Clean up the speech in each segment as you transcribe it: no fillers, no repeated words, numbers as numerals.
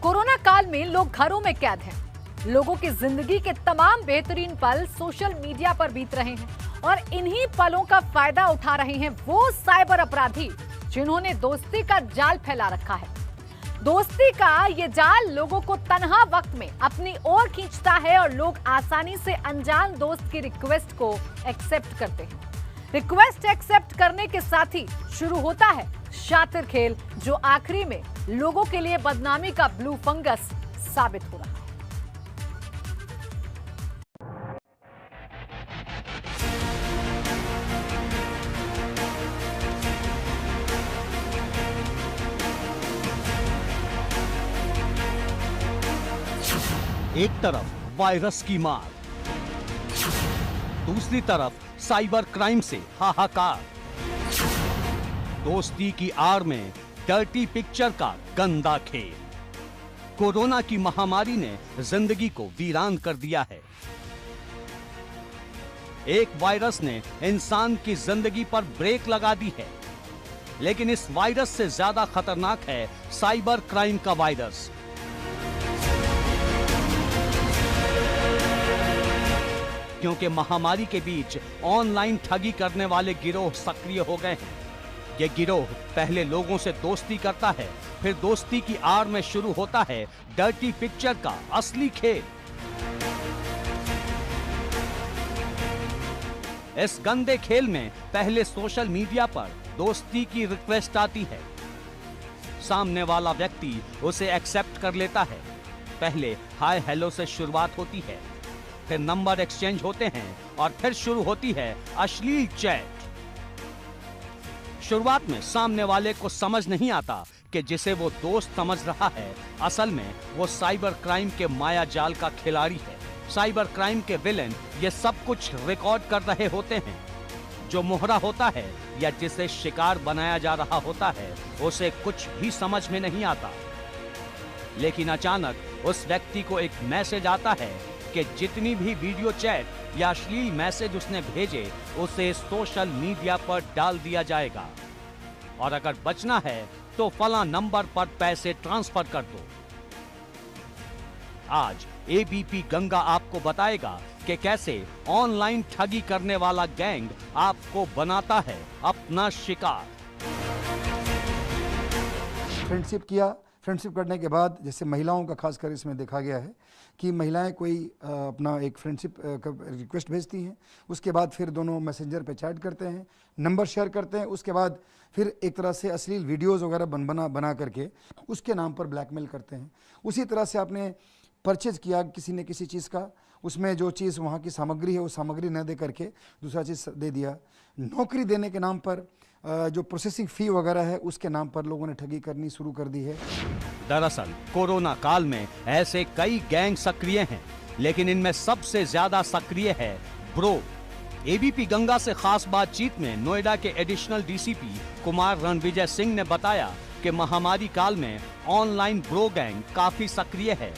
Corona काल में लोग घरों में कैद हैं। लोगों की जिंदगी के तमाम बेहतरीन पल सोशल मीडिया पर बीत रहे हैं और इन्हीं पलों का फायदा उठा रहे हैं वो साइबर अपराधी जिन्होंने दोस्ती का जाल फैला रखा है। दोस्ती का ये जाल लोगों को तन्हा वक्त में अपनी ओर खींचता है और लोग आसानी से अनजान दोस्त की रिक्वेस्ट को एक्सेप्ट करते हैं। रिक्वेस्ट एक्सेप्ट करने के साथ ही शुरू होता है शातिर खेल, जो आखिरी में लोगों के लिए बदनामी का ब्लू फंगस साबित हो रहा है। एक तरफ वायरस की मार, दूसरी तरफ साइबर क्राइम से हाहाकार। दोस्ती की आड़ में डर्टी पिक्चर का गंदा खेल। कोरोना की महामारी ने जिंदगी को वीरान कर दिया है। एक वायरस ने इंसान की जिंदगी पर ब्रेक लगा दी है, लेकिन इस वायरस से ज्यादा खतरनाक है साइबर क्राइम का वायरस। क्योंकि महामारी के बीच ऑनलाइन ठगी करने वाले गिरोह सक्रिय हो गए हैं। ये गिरोह पहले लोगों से दोस्ती करता है, फिर दोस्ती की आड़ में शुरू होता है डर्टी पिक्चर का असली खेल। इस गंदे खेल में पहले सोशल मीडिया पर दोस्ती की रिक्वेस्ट आती है। सामने वाला व्यक्ति उसे एक्सेप्ट कर लेता है। पहले हाय हेलो से शुरुआत होती है, फिर नंबर एक्सचेंज होते हैं और फिर शुरू होती है अश्लील चैट। शुरुआत में सामने वाले को समझ नहीं आता कि जिसे वो दोस्त समझ रहा है, असल में वो साइबर क्राइम के माया जाल का खिलाड़ी है। साइबर क्राइम के विलेन ये सब कुछ रिकॉर्ड कर रहे होते हैं। जो मोहरा होता है या जिसे शिकार बनाया जा रहा होता है, उसे कुछ भी समझ में नहीं आता। लेकिन अचानक उस व्यक्ति को एक मैसेज आता है कि जितनी भी वीडियो चैट या अश्लील मैसेज उसने भेजे, उसे सोशल मीडिया पर डाल दिया जाएगा और अगर बचना है तो फला नंबर पर पैसे ट्रांसफर कर दो। आज एबीपी गंगा आपको बताएगा कि कैसे ऑनलाइन ठगी करने वाला गैंग आपको बनाता है अपना शिकार। फ्रेंडशिप करने के बाद जैसे महिलाओं का खासकर इसमें देखा गया है कि महिलाएं कोई अपना एक फ्रेंडशिप का रिक्वेस्ट भेजती हैं, उसके बाद फिर दोनों मैसेंजर पे चैट करते हैं, नंबर शेयर करते हैं, उसके बाद फिर एक तरह से अश्लील वीडियोस वगैरह बना करके उसके नाम पर ब्लैकमेल करते हैं। उसी तरह से आपने परचेज किया किसी ने किसी चीज़ का, उसमें जो चीज़ वहाँ की सामग्री है वो सामग्री न दे करके दूसरा चीज़ दे दिया। नौकरी देने के नाम पर जो प्रोसेसिंग फ़ी वगैरह है उसके नाम पर लोगों ने ठगी करनी शुरू कर दी है। दरअसल कोरोना काल में ऐसे कई गैंग सक्रिय हैं, लेकिन इनमें सबसे ज्यादा सक्रिय है ब्रो। एबीपी गंगा से खास बातचीत में नोएडा के एडिशनल डीसीपी कुमार रणविजय सिंह ने बताया कि महामारी काल में ऑनलाइन ब्रो गैंग काफी सक्रिय है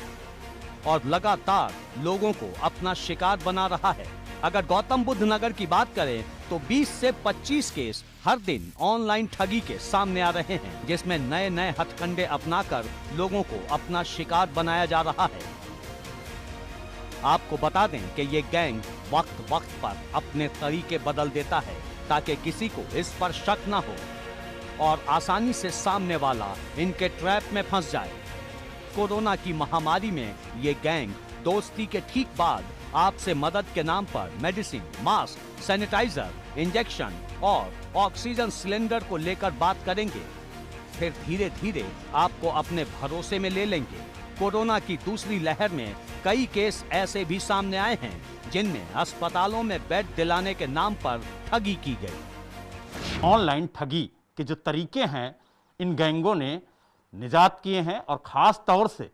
और लगातार लोगों को अपना शिकार बना रहा है। अगर गौतम बुद्ध नगर की बात करें तो 20 से 25 केस हर दिन ऑनलाइन ठगी के सामने आ रहे हैं, जिसमें नए नए हथकंडे अपनाकर लोगों को अपना शिकार बनाया जा रहा है। आपको बता दें कि ये गैंग वक्त वक्त पर अपने तरीके बदल देता है ताकि किसी को इस पर शक न हो और आसानी से सामने वाला इनके ट्रैप में फंस जाए। कोरोना की महामारी में ये गैंग दोस्ती के ठीक बाद आपसे मदद के नाम पर मेडिसिन, मास्क, सैनिटाइजर, इंजेक्शन और ऑक्सीजन सिलेंडर को लेकर बात करेंगे। फिर धीरे धीरे आपको अपने भरोसे में ले लेंगे। कोरोना की दूसरी लहर में कई केस ऐसे भी सामने आए हैं जिनमें अस्पतालों में बेड दिलाने के नाम पर ठगी की गई। ऑनलाइन ठगी के जो तरीके हैं, इन गैंगों ने निजात किए हैं और खास तौर से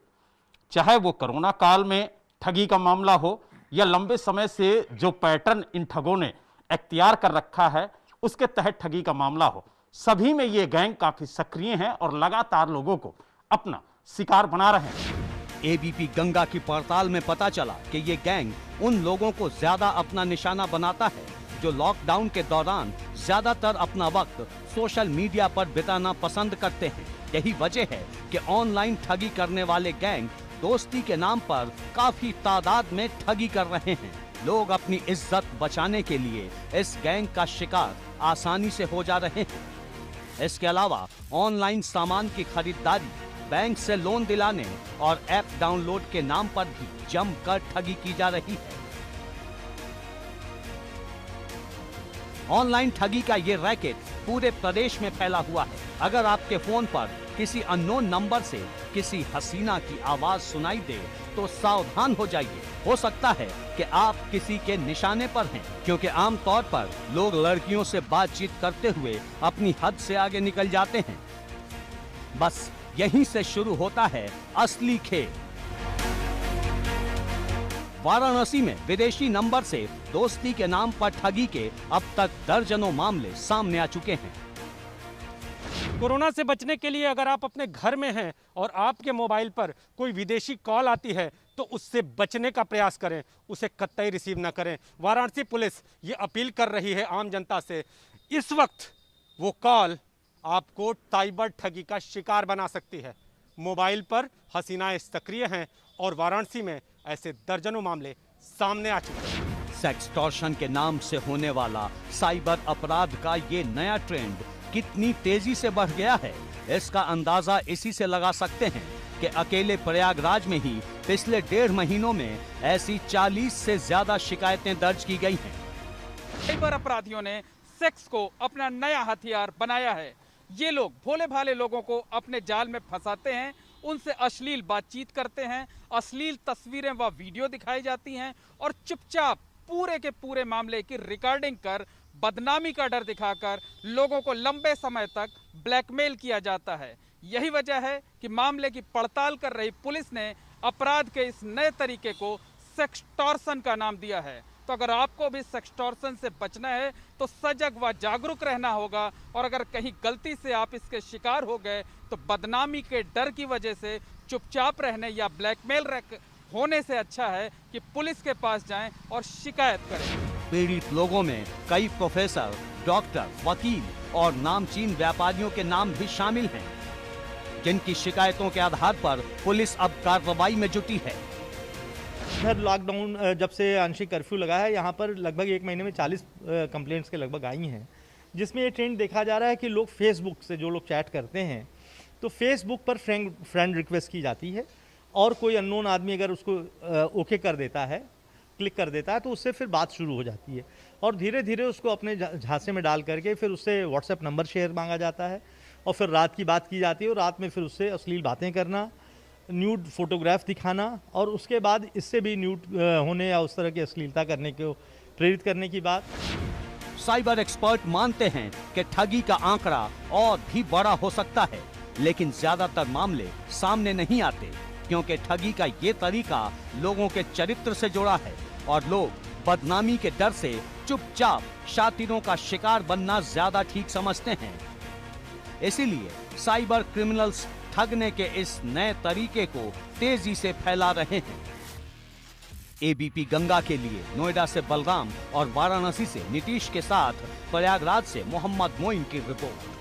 चाहे वो कोरोना काल में ठगी का मामला हो या लंबे समय से जो पैटर्न इन ठगों ने अख्तियार कर रखा है उसके तहत ठगी का मामला हो, सभी में ये गैंग काफी सक्रिय हैं और लगातार लोगों को अपना शिकार बना रहे हैं। एबीपी गंगा की पड़ताल में पता चला कि ये गैंग उन लोगों को ज्यादा अपना निशाना बनाता है जो लॉकडाउन के दौरान ज्यादातर अपना वक्त सोशल मीडिया पर बिताना पसंद करते हैं। यही वजह है कि ऑनलाइन ठगी करने वाले गैंग दोस्ती के नाम पर काफी तादाद में ठगी कर रहे हैं। लोग अपनी इज्जत बचाने के लिए इस गैंग का शिकार आसानी से हो जा रहे हैं। इसके अलावा ऑनलाइन सामान की खरीदारी, बैंक से लोन दिलाने और ऐप डाउनलोड के नाम पर भी जमकर ठगी की जा रही है। ऑनलाइन ठगी का ये रैकेट पूरे प्रदेश में फैला हुआ है। अगर आपके फोन पर किसी अननोन नंबर से किसी हसीना की आवाज सुनाई दे तो सावधान हो जाइए। हो सकता है कि आप किसी के निशाने पर हैं, क्योंकि आमतौर पर लोग लड़कियों से बातचीत करते हुए अपनी हद से आगे निकल जाते हैं। बस यहीं से शुरू होता है असली खेल। वाराणसी में विदेशी नंबर से दोस्ती के नाम पर ठगी के अब तक दर्जनों मामले सामने आ चुके हैं। कोरोना से बचने के लिए अगर आप अपने घर में हैं और आपके मोबाइल पर कोई विदेशी कॉल आती है तो उससे बचने का प्रयास करें, उसे कतई रिसीव ना करें। वाराणसी पुलिस ये अपील कर रही है आम जनता से। इस वक्त वो कॉल आपको साइबर ठगी का शिकार बना सकती है। मोबाइल पर हसीनाएं सक्रिय हैं और वाराणसी में ऐसे दर्जनों मामले सामने आ चुके हैं। सेक्सटॉर्शन के नाम से होने वाला साइबर अपराध का ये नया ट्रेंड कितनी तेजी से बढ़ गया है, इसका अंदाजा इसी से लगा सकते हैं कि अकेले प्रयागराज में ही पिछले 1.5 महीनों में ऐसी 40 से ज्यादा शिकायतें दर्ज की गई हैं। साइबर अपराधियों ने सेक्स को अपना नया हथियार बनाया है। ये लोग भोले भाले लोगों को अपने जाल में फंसाते हैं, उनसे अश्लील बातचीत करते हैं, अश्लील तस्वीरें व वीडियो दिखाई जाती हैं और चुपचाप पूरे के पूरे मामले की रिकॉर्डिंग कर बदनामी का डर दिखाकर लोगों को लंबे समय तक ब्लैकमेल किया जाता है। यही वजह है कि मामले की पड़ताल कर रही पुलिस ने अपराध के इस नए तरीके को सेक्सटॉर्शन का नाम दिया है। तो अगर आपको भी सेक्सटॉर्शन से बचना है तो सजग व जागरूक रहना होगा, और अगर कहीं गलती से आप इसके शिकार हो गए तो बदनामी के डर की वजह से चुपचाप रहने या ब्लैकमेल होने से अच्छा है कि पुलिस के पास जाएं और शिकायत करें। पीड़ित लोगों में कई प्रोफेसर, डॉक्टर, वकील और नामचीन व्यापारियों के नाम भी शामिल हैं, जिनकी शिकायतों के आधार पर पुलिस अब कार्रवाई में जुटी है। इधर लॉकडाउन जब से आंशिक कर्फ्यू लगा है, यहाँ पर लगभग 1 महीने में 40 कंप्लेंट्स के लगभग आई हैं, जिसमें ये ट्रेंड देखा जा रहा है कि लोग फेसबुक से जो लोग चैट करते हैं तो फेसबुक पर फ्रेंड रिक्वेस्ट की जाती है और कोई अननोन आदमी अगर उसको ओके कर देता है, क्लिक कर देता है, तो उससे फिर बात शुरू हो जाती है और धीरे धीरे उसको अपने झांसे में डाल करके फिर उससे व्हाट्सएप नंबर शेयर मांगा जाता है और फिर रात की बात की जाती है और रात में फिर उससे अश्लील बातें करना, न्यूड फोटोग्राफ दिखाना और उसके बाद इससे भी न्यूड होने या उस तरह की अश्लीलता करने को प्रेरित करने की बात। साइबर एक्सपर्ट मानते हैं कि ठगी का आंकड़ा और भी बड़ा हो सकता है, लेकिन ज्यादातर मामले सामने नहीं आते क्योंकि ठगी का ये तरीका लोगों के चरित्र से जुड़ा है और लोग बदनामी के डर से चुपचाप शातिरों का शिकार बनना ज्यादा ठीक समझते हैं। इसीलिए साइबर क्रिमिनल्स ठगने के इस नए तरीके को तेजी से फैला रहे हैं। एबीपी गंगा के लिए नोएडा से बलराम और वाराणसी से नीतीश के साथ प्रयागराज से मोहम्मद मोइन की रिपोर्ट।